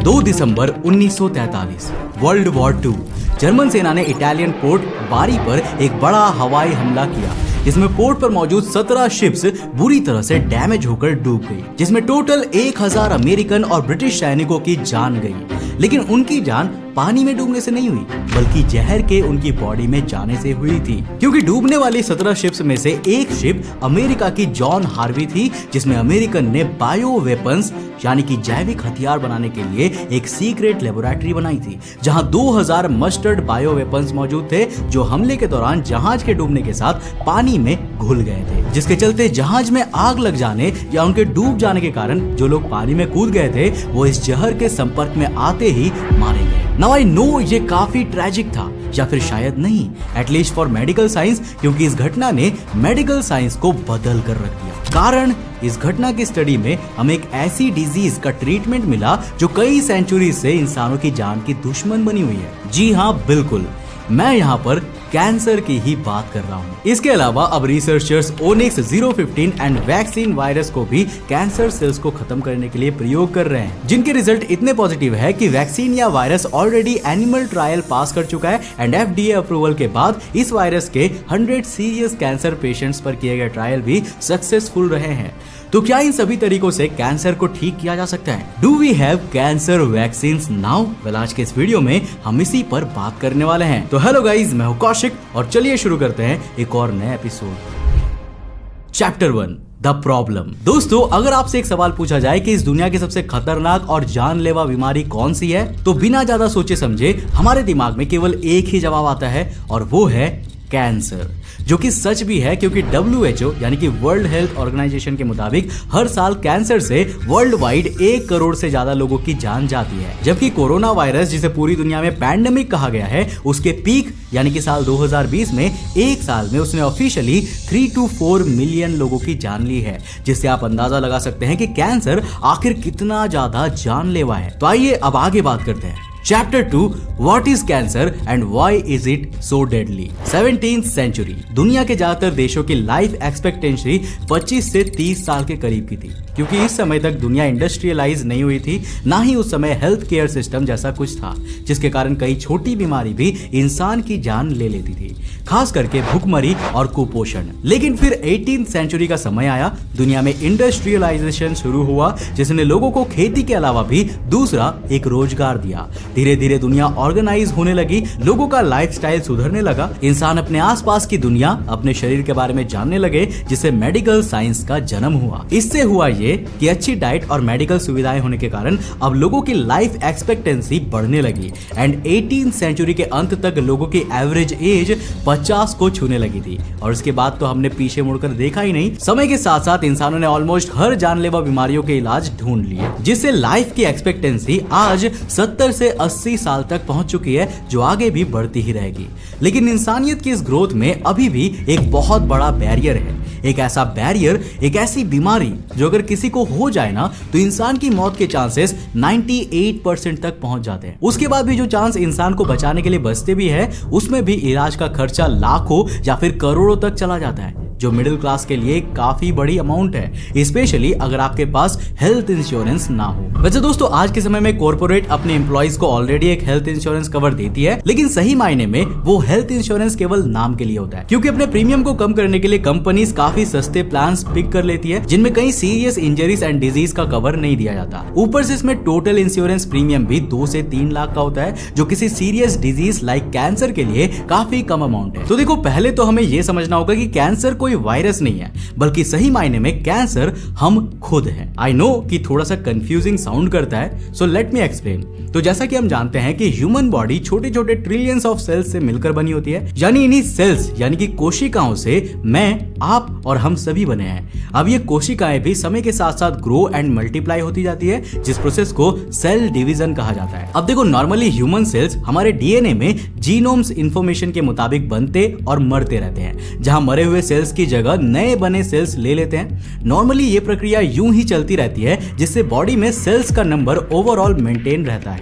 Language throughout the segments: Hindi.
2 दिसंबर 1943 वर्ल्ड वॉर 2। जर्मन सेना ने इटालियन पोर्ट बारी पर एक बड़ा हवाई हमला किया, जिसमें पोर्ट पर मौजूद 17 शिप्स बुरी तरह से डैमेज होकर डूब गई, जिसमें टोटल 1000 अमेरिकन और ब्रिटिश सैनिकों की जान गई। लेकिन उनकी जान पानी में डूबने से नहीं हुई, बल्कि जहर के उनकी बॉडी में जाने से हुई थी, क्योंकि डूबने वाली 17 शिप्स में से एक शिप अमेरिका की जॉन हार्वी थी, जिसमें अमेरिकन ने बायो वेपन्स यानी कि जैविक हथियार बनाने के लिए एक सीक्रेट लेबोरेटरी बनाई थी, जहां 2000 मस्टर्ड बायो वेपन्स मौजूद थे, जो हमले के दौरान जहाज के डूबने के साथ पानी में घुल गए थे, जिसके चलते जहाज में आग लग जाने या उनके डूब जाने के कारण जो लोग पानी में कूद गए थे वो इस जहर के संपर्क में आते ही मारे गए। नाउ आई नो ये काफी ट्रेजिक था, या फिर शायद नहीं, एटलीस्ट फॉर मेडिकल साइंस, क्योंकि इस घटना ने मेडिकल साइंस को बदल कर रख दिया। कारण इस घटना की स्टडी में हमें एक ऐसी डिजीज का ट्रीटमेंट मिला जो कई सेंचुरी से इंसानों की जान की दुश्मन बनी हुई है। जी हाँ, बिल्कुल, मैं यहाँ पर कैंसर की ही बात कर रहा हूँ। इसके अलावा अब researchers onyx 015 and vaccine virus को भी कैंसर सेल्स को खत्म करने के लिए प्रयोग कर रहे हैं, जिनके रिजल्ट इतने पॉजिटिव है कि वैक्सीन या वायरस ऑलरेडी एनिमल ट्रायल पास कर चुका है एंड FDA अप्रूवल के बाद इस वायरस के 100 सीरियस कैंसर पेशेंट्स पर किए गए ट्रायल भी सक्सेसफुल रहे हैं। तो क्या इन सभी तरीकों से कैंसर को ठीक किया जा सकता है? Do we have cancer vaccine now? Well, आज के इस वीडियो में हम इसी पर बात करने वाले हैं। तो हेलो गाइज, मैं हूं कौशिक और चलिए शुरू करते हैं एक और नए एपिसोड। Chapter 1, the problem. दोस्तों, अगर आपसे एक सवाल पूछा जाए कि इस दुनिया की सबसे खतरनाक और जानलेवा बीमारी कौन सी है, तो बिना ज्यादा सोचे समझे हमारे दिमाग में केवल एक ही जवाब आता है और वो है कैंसर, जो कि सच भी है, क्योंकि WHO यानी कि वर्ल्ड हेल्थ ऑर्गेनाइजेशन के मुताबिक हर साल कैंसर से वर्ल्ड वाइड 1 करोड़ से ज्यादा लोगों की जान जाती है। जबकि कोरोना वायरस, जिसे पूरी दुनिया में पैंडेमिक कहा गया है, उसके पीक यानी कि साल 2020 में एक साल में उसने ऑफिशियली 3 to 4 मिलियन लोगों की जान ली है, जिससे आप अंदाजा लगा सकते हैं कि कैंसर आखिर कितना ज्यादा जानलेवा है। तो आइए अब आगे बात करते हैं। Chapter 2, What is cancer and why is it so deadly? 17th century, दुनिया के ज्यादातर देशों की लाइफ एक्सपेक्टेंसी 25 से 30 साल के करीब की थी, क्योंकि इस समय तक दुनिया इंडस्ट्रियलाइज नहीं हुई थी, ना ही उस समय हेल्थ केयर सिस्टम जैसा कुछ था, जिसके कारण कई छोटी बीमारी भी इंसान की जान ले लेती थी, खास करके भूखमरी और कुपोषण। लेकिन फिर 18th सेंचुरी का समय आया, दुनिया में इंडस्ट्रियलाइजेशन शुरू हुआ, जिसने लोगों को खेती के अलावा भी दूसरा एक रोजगार दिया। धीरे धीरे दुनिया ऑर्गेनाइज होने लगी, लोगों का लाइफस्टाइल सुधरने लगा, इंसान अपने आसपास की दुनिया, अपने शरीर के बारे में जानने लगे, जिससे मेडिकल साइंस का जन्म हुआ। इससे हुआ ये कि अच्छी डाइट और मेडिकल सुविधाएं होने के कारण अब लोगों की लाइफ एक्सपेक्टेंसी बढ़ने लगी एंड 18th सेंचुरी के अंत तक लोगों की एवरेज एज 50 को छूने लगी थी। और उसके बाद तो हमने पीछे मुड़कर देखा ही नहीं। समय के साथ साथ इंसानों ने ऑलमोस्ट हर जानलेवा बीमारियों के इलाज ढूंढ लिए, जिससे लाइफ की एक्सपेक्टेंसी आज 70 से 80 साल तक पहुंच चुकी है, जो आगे भी बढ़ती ही रहेगी। लेकिन इंसानियत की इस ग्रोथ में अभी भी एक बहुत बड़ा बैरियर है, एक ऐसा बैरियर, एक ऐसी बीमारी जो अगर किसी को हो जाए ना, तो इंसान की मौत के चांसेस 98% तक पहुंच जाते हैं। उसके बाद भी जो चांस इंसान को बचाने के लिए बचते भी है, उसमें भी इलाज का खर्चा लाखों या फिर करोड़ों तक चला जाता है, जो मिडिल क्लास के लिए काफी बड़ी अमाउंट है, स्पेशली अगर आपके पास हेल्थ इंश्योरेंस ना हो। वैसे दोस्तों, आज के समय में कॉर्पोरेट अपने एम्प्लॉइज को ऑलरेडी एक हेल्थ इंश्योरेंस कवर देती है, लेकिन सही मायने में वो हेल्थ इंश्योरेंस केवल नाम के लिए होता है, क्योंकि अपने प्रीमियम को कम करने के लिए कंपनीज काफी सस्ते प्लान्स पिक कर लेती है, जिनमें कई सीरियस इंजरीज एंड डिजीज का कवर नहीं दिया जाता। ऊपर से इसमें टोटल इंश्योरेंस प्रीमियम भी 2 से 3 लाख का होता है, जो किसी सीरियस डिजीज लाइक कैंसर के लिए काफी कम अमाउंट है। तो देखो, पहले तो हमें यह समझना होगा कि कैंसर कोई वायरस नहीं है, बल्कि सही मायने में कैंसर हम खुद हैं। आई नो कि थोड़ा सा कंफ्यूजिंग साउंड करता है, सो लेट मी एक्सप्लेन। तो जैसा कि हम जानते हैं कि ह्यूमन बॉडी छोटे छोटे ट्रिलियंस ऑफ सेल्स से मिलकर बनी होती है, यानी इन्हीं सेल्स यानी कि कोशिकाओं से मैं, आप और हम सभी बने हैं। अब ये कोशिकाएं भी समय के साथ साथ ग्रो एंड मल्टीप्लाई होती जाती है, जिस प्रोसेस को सेल डिवीजन कहा जाता है। अब देखो, नॉर्मली ह्यूमन सेल्स हमारे डीएनए में जीनोम्स इंफॉर्मेशन के मुताबिक बनते और मरते रहते हैं, जहां मरे हुए सेल्स की जगह नए बने सेल्स ले लेते हैं। नॉर्मली ये प्रक्रिया यूं ही चलती रहती है, जिससे बॉडी में सेल्स का नंबर ओवरऑल मेंटेन रहता है।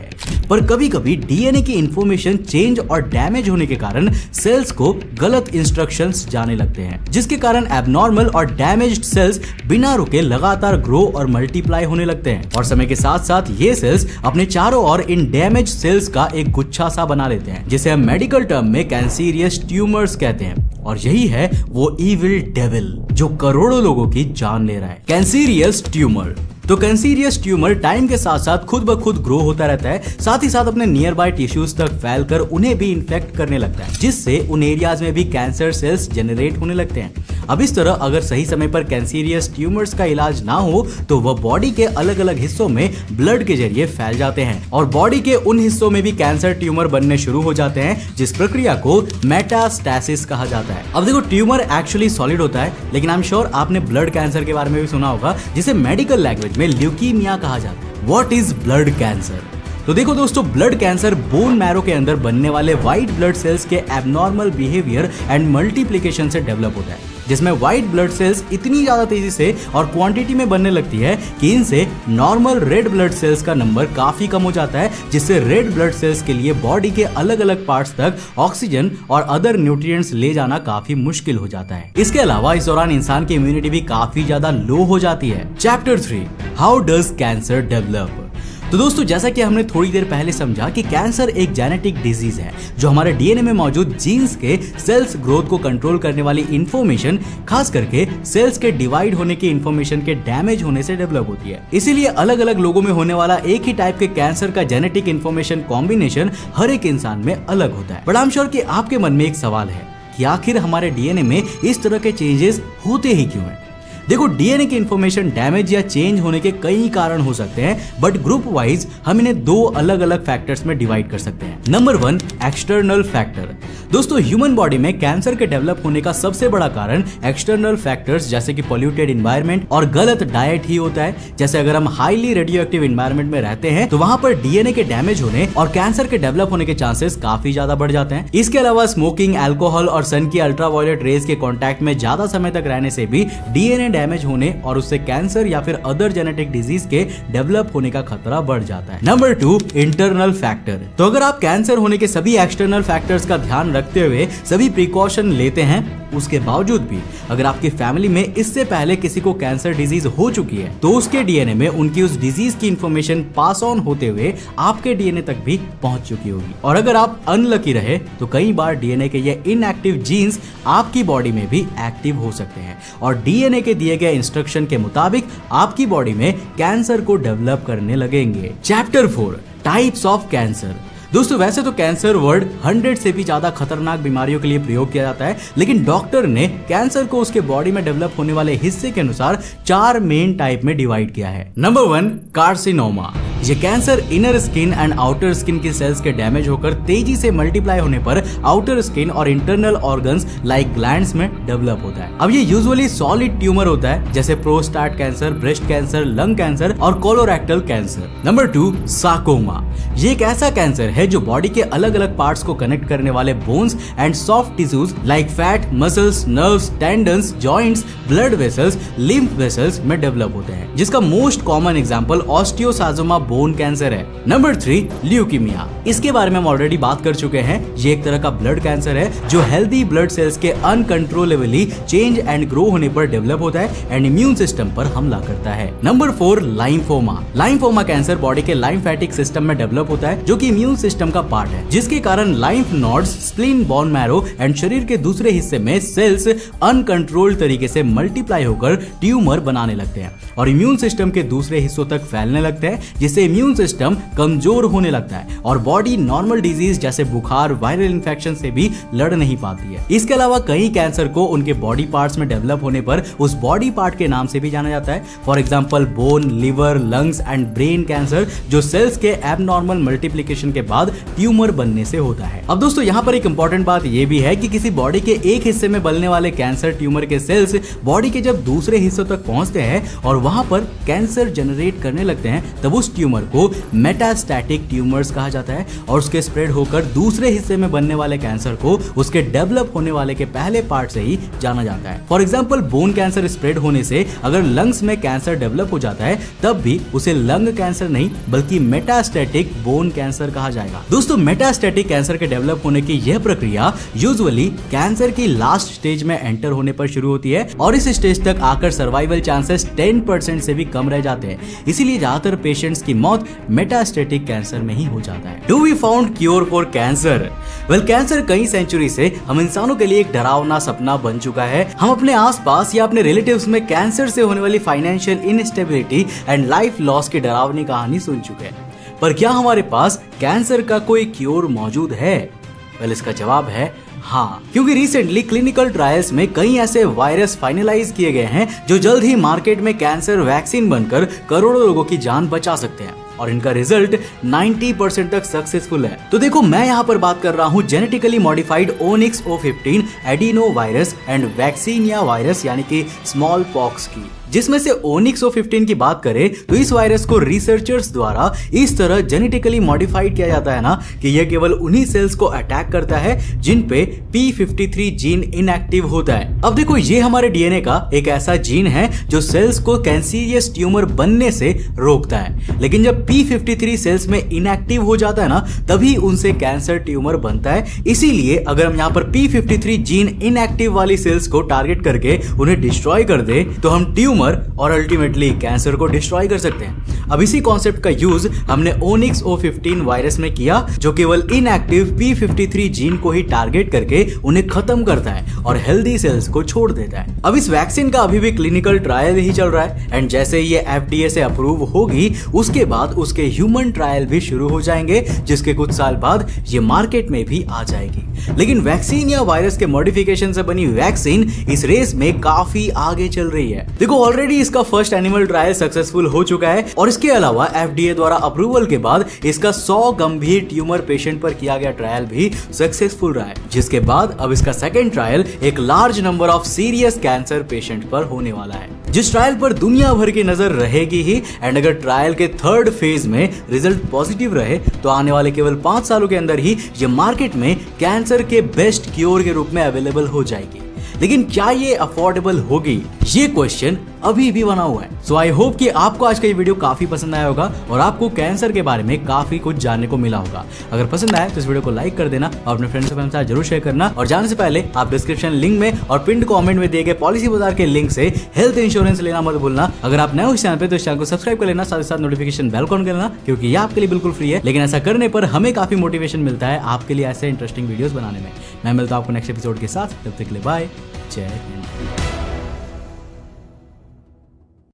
पर कभी कभी डीएनए की इंफॉर्मेशन चेंज और डैमेज होने के कारण सेल्स को गलत इंस्ट्रक्शंस जाने लगते हैं, जिसके कारण एबनॉर्मल और डैमेज्ड सेल्स बिना रुके लगातार ग्रो और मल्टीप्लाई होने लगते हैं और समय के साथ साथ ये सेल्स अपने चारों ओर इन डैमेज सेल्स का एक गुच्छा सा बना लेते हैं, जिसे हम मेडिकल टर्म में कैंसीरियस ट्यूमर्स कहते हैं। और यही है वो इविल डेविल जो करोड़ों लोगों की जान ले रहा है, कैंसीरियस ट्यूमर। तो कैंसीरियस ट्यूमर टाइम के साथ साथ खुद ब खुद ग्रो होता रहता है, साथ ही साथ अपने नियर बाय टिश्यूज तक फैलकर उन्हें भी इन्फेक्ट करने लगता है, जिससे उन एरियाज में भी कैंसर सेल्स जनरेट होने लगते हैं। अब इस तरह अगर सही समय पर कैंसीरियस ट्यूमर्स का इलाज ना हो तो वह बॉडी के अलग अलग हिस्सों में ब्लड के जरिए फैल जाते हैं और बॉडी के उन हिस्सों में भी कैंसर ट्यूमर बनने शुरू हो जाते हैं, जिस प्रक्रिया को मेटास्टैसिस कहा जाता है। अब देखो, ट्यूमर एक्चुअली सॉलिड होता है, लेकिन आई एम श्योर आपने ब्लड कैंसर के बारे में भी सुना होगा, जिसे मेडिकल लैंग्वेज में ल्यूकीमिया कहा जाता है। What is blood cancer? तो देखो दोस्तों, ब्लड कैंसर बोन मैरो के अंदर बनने वाले व्हाइट ब्लड सेल्स के एबनॉर्मल बिहेवियर एंड मल्टीप्लिकेशन से डेवलप होता है, जिसमें व्हाइट ब्लड सेल्स इतनी ज्यादा तेजी से और क्वांटिटी में बनने लगती है कि इनसे नॉर्मल रेड ब्लड सेल्स का नंबर काफी कम हो जाता है, जिससे रेड ब्लड सेल्स के लिए बॉडी के अलग अलग पार्ट्स तक ऑक्सीजन और अदर न्यूट्रिएंट्स ले जाना काफी मुश्किल हो जाता है। इसके अलावा इस दौरान इंसान की इम्यूनिटी भी काफी ज्यादा लो हो जाती है। Chapter 3, how does cancer develop? तो दोस्तों, जैसा कि हमने थोड़ी देर पहले समझा कि कैंसर एक जेनेटिक डिजीज है जो हमारे डीएनए में मौजूद जीन्स के सेल्स ग्रोथ को कंट्रोल करने वाली इंफॉर्मेशन, खास करके सेल्स के डिवाइड होने की इंफॉर्मेशन के डैमेज होने से डेवलप होती है। इसीलिए अलग अलग लोगों में होने वाला एक ही टाइप के कैंसर का जेनेटिक इंफॉर्मेशन कॉम्बिनेशन हर एक इंसान में अलग होता है। बट आई एम श्योर कि आपके मन में एक सवाल है कि आखिर हमारे डीएनए में इस तरह के चेंजेस होते ही क्यों हैं? देखो, डीएनए की इंफॉर्मेशन डैमेज या चेंज होने के कई कारण हो सकते हैं, बट ग्रुप वाइज हम इन्हें दो अलग अलग फैक्टर्स में डिवाइड कर सकते हैं। Number 1, external factor. दोस्तों, ह्यूमन बॉडी में कैंसर के डेवलप होने का सबसे बड़ा कारण एक्सटर्नल फैक्टर्स जैसे कि पॉल्यूटेड एनवायरनमेंट और गलत डाइट ही होता है। जैसे अगर हम हाईली रेडियो एक्टिव एनवायरनमेंट में रहते हैं तो वहां पर डीएनए के डैमेज होने और कैंसर के डेवलप होने के चांसेस काफी ज्यादा बढ़ जाते हैं। इसके अलावा स्मोकिंग, अल्कोहल और सन की अल्ट्रावायलेट रेज के कॉन्टैक्ट में ज्यादा समय तक रहने से भी डीएनए डैमेज होने और उससे कैंसर या फिर अदर जेनेटिक डिजीज के डेवलप होने का खतरा बढ़ जाता है। Number 2, internal factor. तो अगर आप कैंसर होने के सभी एक्सटर्नल फैक्टर्स का ध्यान रखते हुए सभी प्रिकॉशन लेते हैं, उसके बावजूद भी अगर आपकी फैमिली में इससे पहले किसी को कैंसर डिजीज हो चुकी है तो उसके डीएनए में उनकी उस डिजीज की इंफॉर्मेशन पास ऑन होते हुए आपके डीएनए तक भी पहुंच चुकी होगी। और अगर आप अनलकी रहे तो कई बार डीएनए के ये इनएक्टिव जीन्स आपकी बॉडी में भी एक्टिव हो सकते हैं और डीएनए के दिए गए इंस्ट्रक्शन के मुताबिक आपकी बॉडी में कैंसर को डेवलप करने लगेंगे। Chapter 4, types of cancer. दोस्तों, वैसे तो कैंसर वर्ड 100 से भी ज्यादा खतरनाक बीमारियों के लिए प्रयोग किया जाता है, लेकिन डॉक्टर ने कैंसर को उसके बॉडी में डेवलप होने वाले हिस्से के अनुसार 4 मेन टाइप में डिवाइड किया है। Number 1, carcinoma. ये cancer inner skin and outer skin की सेल्स के डैमेज होकर तेजी से मल्टीप्लाई होने पर आउटर स्किन और इंटरनल ऑर्गन्स लाइक ग्लैंड्स में डेवलप होता है। अब ये यूजुअली सॉलिड ट्यूमर होता है, जैसे prostate cancer, breast cancer, lung cancer और कोलोरेक्टल कैंसर। Number 2, sarcoma. ये एक ऐसा कैंसर है जो बॉडी के अलग अलग पार्ट्स को कनेक्ट करने वाले bones and soft tissues like fat, muscles, nerves, tendons, joints, blood vessels, lymph vessels में डेवलप होते हैं, जिसका most common example osteosarcoma bone cancer है। Number 3, leukaemia. इसके बारे में हम ऑलरेडी बात कर चुके हैं। ये एक तरह का ब्लड कैंसर है जो हेल्दी ब्लड सेल्स के अनकंट्रोलेबली चेंज एंड ग्रो होने पर डेवलप होता है एंड इम्यून सिस्टम पर हमला करता है। नंबर 4, लाइम्फोमा। लाइम्फोमा कैंसर बॉडी के लाइम्फेटिक सिस्टम में डेवलप होता है, जो कि इम्यून सिस्टम का पार्ट है, जिसके कारण lymph nodes, spleen, bone marrow and शरीर के दूसरे हिस्से में सेल्स अनकंट्रोल्ड तरीके से मल्टीप्लाई होकर ट्यूमर बनाने लगते हैं और इम्यून सिस्टम के दूसरे हिस्सों तक फैलने लगते हैं, जिससे इम्यून सिस्टम कमजोर होने लगता है और बॉडी नॉर्मल डिजीज जैसे बुखार, वायरल इन्फेक्शन से भी लड़ नहीं पाती है। इसके अलावा कई कैंसर को उनके बॉडी पार्ट्स में डेवलप होने पर उस बॉडी पार्ट के नाम से भी जाना जाता है। For example bone, liver, lungs and brain cancer, जो सेल्स के एबनॉर्मल मल्टीप्लिकेशन के बाद ट्यूमर बनने से होता है। अब दोस्तों, यहाँ पर एक इंपॉर्टेंट बात यह भी है कि किसी बॉडी के एक हिस्से में बनने वाले कैंसर ट्यूमर के सेल्स बॉडी के जब दूसरे हिस्सों तक पहुंचते हैं और वहां पर कैंसर जनरेट करने लगते हैं, तब उस ट्यूमर को मेटास्टैटिक ट्यूमर्स कहा जाता है और उसके स्प्रेड होकर दूसरे हिस्से में बनने वाले कैंसर को उसके डेवलप होने वाले के पहले पार्ट से ही जाना जाता है। For example bone cancer spread होने से अगर लंग्स में कैंसर डेवलप हो जाता है तब भी उसे लंग कैंसर नहीं बल्कि मेटास्टैटिक बोन कैंसर कहा जाएगा। दोस्तों मेटास्टैटिक कैंसर के डेवलप होने की यह प्रक्रिया यूजुअली कैंसर की लास्ट स्टेज में एंटर होने पर शुरू होती है और इस स्टेज तक आकर सर्वाइवल चांसेस 10% से भी कम रह जाते हैं। इसीलिए ज्यादातर पेशेंट्स की मौत मेटास्टैटिक कैंसर में ही हो जाता है। Do we found cure for cancer? Well cancer कई सेंचुरी से हम इंसानों के लिए एक डरावना सपना बन चुका है। हम अपने आसपास या अपने रिलेटिव्स में कैंसर से होने वाली financial instability and life loss की डरावनी कहानी सुन चुके हैं, पर क्या हमारे पास कैंसर का कोई क्योर मौजूद है? वेल इसका जवाब है हाँ, क्योंकि रिसेंटली क्लिनिकल ट्रायल्स में कई ऐसे वायरस फाइनलाइज किए गए हैं जो जल्द ही मार्केट में कैंसर वैक्सीन बनकर करोड़ों लोगों की जान बचा सकते हैं और इनका रिजल्ट 90% तक सक्सेसफुल है। तो देखो मैं यहाँ पर बात कर रहा हूँ genetically modified onyx O15 adeno virus and vaccinia virus यानी कि स्मॉल पॉक्स की, जिसमें से ओनिक्स O15 की बात करें तो इस वायरस को रिसर्चर्स द्वारा इस तरह जेनेटिकली मॉडिफाइड किया जाता है ना कि यह केवल उन्हीं सेल्स को अटैक करता है जिन पे P53 जीन इनएक्टिव होता है। अब देखो ये हमारे डीएनए का एक ऐसा जीन है जो सेल्स को कैंसरियस ट्यूमर बनने से रोकता है, लेकिन जब P53 सेल्स में इनएक्टिव हो जाता है ना तभी उनसे कैंसर ट्यूमर बनता है। इसीलिए अगर हम यहाँ पर P53 जीन इनएक्टिव वाली सेल्स को टारगेट करके उन्हें डिस्ट्रॉय कर दे तो हम ट्यूमर और अल्टीमेटली कैंसर को डिस्ट्रॉय कर सकते हैं। अब इसी कॉन्सेप्ट का यूज हमने ओनिक्स O15 वायरस में किया जो केवल इनएक्टिव P53 जीन को ही टारगेट करके उन्हें खत्म करता है और हेल्दी सेल्स को छोड़ देता है। अब इस वैक्सीन का अभी भी क्लिनिकल ट्रायल ही चल रहा है एंड जैसे ये FDA से अप्रूव होगी उसके बाद उसके ह्यूमन ट्रायल भी शुरू हो जाएंगे जिसके कुछ साल बाद ये मार्केट में भी आ जाएगी। लेकिन वैक्सीन या वायरस के मॉडिफिकेशन से बनी वैक्सीन इस रेस में काफी आगे चल रही है। देखो ऑलरेडी इसका फर्स्ट एनिमल ट्रायल सक्सेसफुल हो चुका है और इसके अलावा FDA द्वारा अप्रूवल के बाद इसका 100 गंभीर ट्यूमर पेशेंट पर किया गया ट्रायल भी सक्सेसफुल रहा है, जिसके बाद अब इसका सेकेंड ट्रायल एक large number of serious cancer patient पर होने वाला है, जिस ट्रायल पर दुनिया भर की नजर रहेगी ही। एंड अगर ट्रायल के थर्ड फेज में रिजल्ट पॉजिटिव रहे तो आने वाले केवल 5 सालों के अंदर ही ये मार्केट में कैंसर के बेस्ट क्योर के रूप में अवेलेबल हो जाएगी। लेकिन क्या ये अफोर्डेबल होगी, ये क्वेश्चन अभी भी बना हुआ है। सो आई होप कि आपको आज का ये वीडियो काफी पसंद आया होगा और आपको कैंसर के बारे में काफी कुछ जानने को मिला होगा। अगर पसंद आया तो इस वीडियो को लाइक कर देना और अपने फ्रेंड्स के साथ जरूर शेयर करना। और जाने से पहले आप डिस्क्रिप्शन लिंक में और पिंड कमेंट में दिए गए पॉलिसी बाजार के लिंक से हेल्थ इंश्योरेंस लेना मत भूलना। अगर आप नए हो इस चैनल पे तो इस चैनल को सब्सक्राइब कर लेना, साथ ही साथ नोटिफिकेशन बेल ऑन कर लेना क्योंकि ये आपके लिए बिल्कुल फ्री है, लेकिन ऐसा करने पर हमें काफी मोटिवेशन मिलता है आपके लिए ऐसे इंटरेस्टिंग वीडियोस बनाने में। मैं मिलता हूं आपको नेक्स्ट एपिसोड के साथ, तब तक के लिए बाय, जय हिंद।